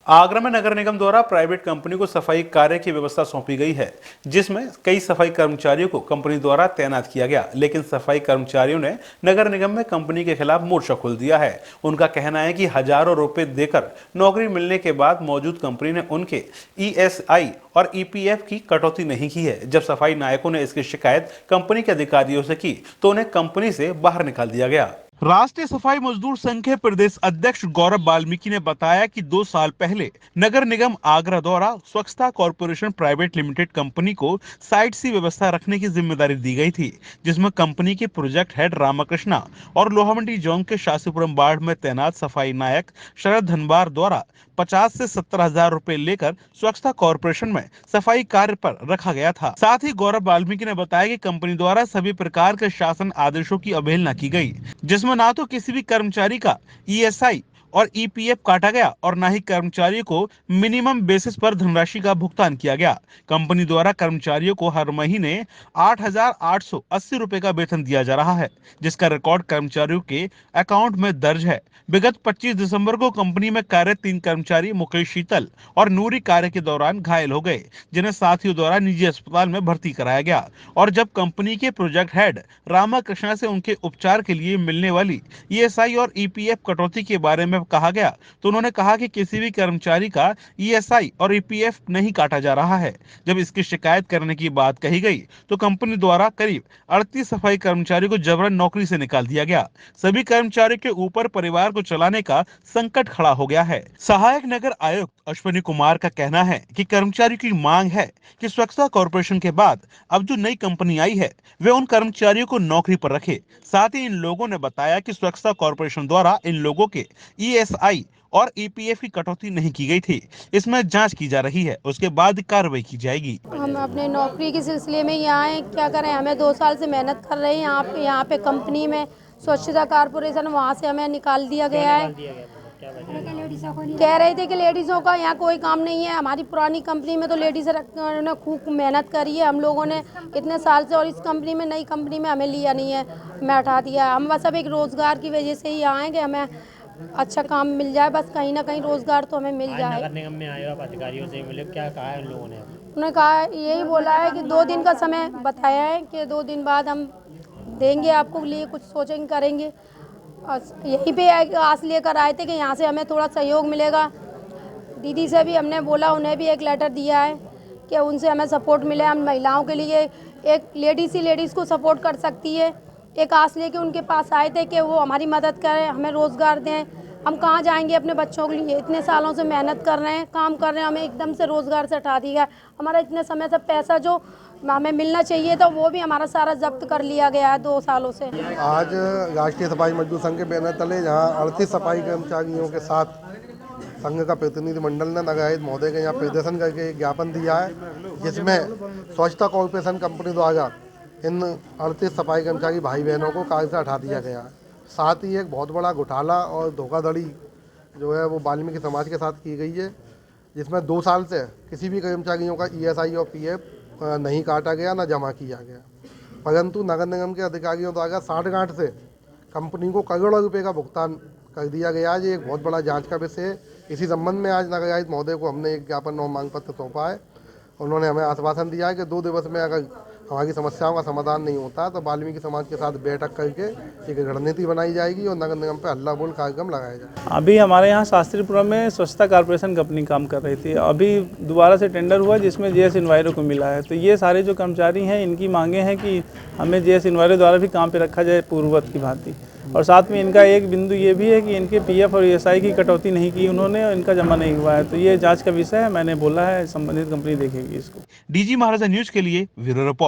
आगरा में नगर निगम द्वारा private company को सफाई कार्य की व्यवस्था सौंपी गई है, जिसमें कई सफाई कर्मचारियों को कंपनी द्वारा तैनात किया गया। लेकिन सफाई कर्मचारियों ने नगर निगम में कंपनी के खिलाफ मोर्चा खोल दिया है। उनका कहना है कि हजारों रुपए देकर नौकरी मिलने के बाद मौजूद कंपनी ने उनके ईएसआई और ईपीएफ की कटौती नहीं की है। जब सफाई नायकों ने इसकी शिकायत कंपनी के अधिकारियों से की तो उन्हें कंपनी से बाहर निकाल दिया गया। राष्ट्रीय सफाई मजदूर संघ के प्रदेश अध्यक्ष गौरव वाल्मीकि ने बताया कि 2 साल पहले नगर निगम आगरा द्वारा स्वच्छता कॉर्पोरेशन प्राइवेट लिमिटेड कंपनी को साइट सी व्यवस्था रखने की जिम्मेदारी दी गई थी, जिसमें कंपनी के प्रोजेक्ट हेड रामाकृष्णा और लोहामंडी जोन के शासीपुरम वार्ड में तैनात सफाई नायक शरद धनबार द्वारा 50 से 70 हजार रुपए लेकर स्वच्छता कॉर्पोरेशन में सफाई कार्य पर रखा गया था। साथ ही गौरव वाल्मीकि ने बताया कि कंपनी द्वारा सभी प्रकार के शासन आदेशों की अवहेलना की गई, जिसमें ना तो किसी भी कर्मचारी का ईएसआई और ईपीएफ काटा गया और ना ही कर्मचारियों को मिनिमम बेसिस पर धनराशि का भुगतान किया गया। कंपनी द्वारा कर्मचारियों को हर महीने 8,880 रुपए का वेतन दिया जा रहा है, जिसका रिकॉर्ड कर्मचारियों के अकाउंट में दर्ज है। विगत 25 दिसंबर को कंपनी में कार्यरत 3 कर्मचारी मुकेश शीतल और नूरी कार्य के दौरान घायल हो गए, जिन्हें साथियों द्वारा निजी अस्पताल में भर्ती कराया गया। और जब कंपनी के प्रोजेक्ट हेड रामाकृष्णा से उनके उपचार के लिए मिलने वाली ईएसआई और ईपीएफ कटौती के बारे में कहा गया तो उन्होंने कहा कि किसी भी कर्मचारी का ईएसआई और ईपीएफ नहीं काटा जा रहा है। जब इसकी शिकायत करने की बात कही गई तो कंपनी द्वारा करीब 38 सफाई कर्मचारियों को जबरन नौकरी से निकाल दिया गया। सभी कर्मचारियों के ऊपर परिवार को चलाने का संकट खड़ा हो गया है। सहायक नगर आयुक्त अश्विनी कुमार का कहना है कि कर्मचारियों की मांग है कि स्वच्छता कॉर्पोरेशन के बाद अब जो नई कंपनी आई है वे उन कर्मचारियों को नौकरी पर रखे। साथ ही इन लोगों ने बताया कि स्वच्छता कॉर्पोरेशन द्वारा इन लोगों के ईएसआई और ईपीएफ की कटौती नहीं की गई थी। इसमें जांच की जा रही है, उसके बाद कार्रवाई की जाएगी। हम अपने नौकरी के सिलसिले में यहाँ हैं, क्या करें, हमें 2 साल से मेहनत कर रहे हैं यहाँ पे कंपनी में स्वच्छता कॉर्पोरेशन, वहाँ से हमें निकाल दिया गया है। कह रहे थे कि लेडीज़ों का यहाँ कोई काम नहीं है। हमारी पुरानी कंपनी में तो लेडीज़ ने खूब मेहनत करी है हम लोगों ने इतने साल से, और इस कंपनी में, नई कंपनी में हमें लिया नहीं है, हमें हटा दिया। हम बस अब एक रोज़गार की वजह से ही यहाँ हैं कि हमें अच्छा काम मिल जाए, बस कहीं ना कहीं रोज़गार तो हमें मिल जाए। नगर निगम में आए हो आप, अधिकारियों से मिले, क्या कहा है उन लोगों ने? उन्होंने कहा, यही बोला है कि 2 दिन का समय बताया है कि 2 दिन बाद हम देंगे आपको, लिए कुछ सोचेंगे, करेंगे। और यहीं पे आस लेकर आए थे कि यहाँ से हमें थोड़ा सहयोग मिलेगा। दीदी से भी हमने बोला, उन्हें भी एक लेटर दिया है कि उनसे हमें सपोर्ट मिले। हम महिलाओं के लिए एक लेडीज़ ही लेडीज़ को सपोर्ट कर सकती है। एक आस लेके उनके पास आए थे कि वो हमारी मदद करें, हमें रोज़गार दें। हम कहाँ जाएंगे अपने बच्चों के लिए? इतने सालों से मेहनत कर रहे हैं, काम कर रहे हैं, हमें एकदम से रोज़गार से हटा दिया। हमारा इतने समय से पैसा जो हमें मिलना चाहिए था वो भी हमारा सारा जब्त कर लिया गया है 2 सालों से। आज राष्ट्रीय सफाई मजदूर संघ के बैनर तले जहाँ 38 सफाई कर्मचारियों के साथ संघ का प्रतिनिधिमंडल ने नगर आयुक्त महोदय के यहाँ प्रदर्शन करके ज्ञापन दिया है, जिसमें स्वच्छता कॉर्पोरेशन कंपनी द्वारा इन 38 सफाई कर्मचारी भाई बहनों को कार्य से हटा दिया गया है। साथ ही एक बहुत बड़ा घोटाला और धोखाधड़ी जो है वो वाल्मीकि समाज के साथ की गई है, जिसमें 2 साल से किसी भी कर्मचारियों का ईएसआई और पीएफ नहीं काटा गया, ना जमा किया गया। परंतु नगर निगम के अधिकारियों द्वारा साठगांठ से कंपनी को करोड़ों रुपए का भुगतान कर दिया गया है। ये एक बहुत बड़ा जांच का विषय है। इसी संबंध में आज नगर आयुक्त महोदय को हमने एक ज्ञापन और मांग पत्र सौंपा है। उन्होंने हमें आश्वासन दिया है कि 2 दिवस में अगर हमारी समस्याओं का समाधान नहीं होता तो वाल्मीकि समाज के साथ बैठक करके एक रणनीति बनाई जाएगी और नगर निगम पर हल्ला बोल कार्यक्रम लगाया जाएगा। अभी हमारे यहाँ शास्त्रीपुरम में स्वच्छता कॉर्पोरेशन कंपनी काम कर रही थी। अभी दोबारा से टेंडर हुआ जिसमें जेएस इन्वायरो को मिला है। तो ये सारे जो कर्मचारी हैं इनकी मांगे हैं कि हमें जेएस इन्वायरो द्वारा भी काम पे रखा जाए पूर्ववत की भांति। और साथ में इनका एक बिंदु ये भी है कि इनके पीएफ और ईएसआई की कटौती नहीं की उन्होंने, इनका जमा नहीं हुआ है। तो ये जांच का विषय है, मैंने बोला है संबंधित कंपनी देखेगी इसको। डीजी महाराजा न्यूज के लिए ब्यूरो रिपोर्ट।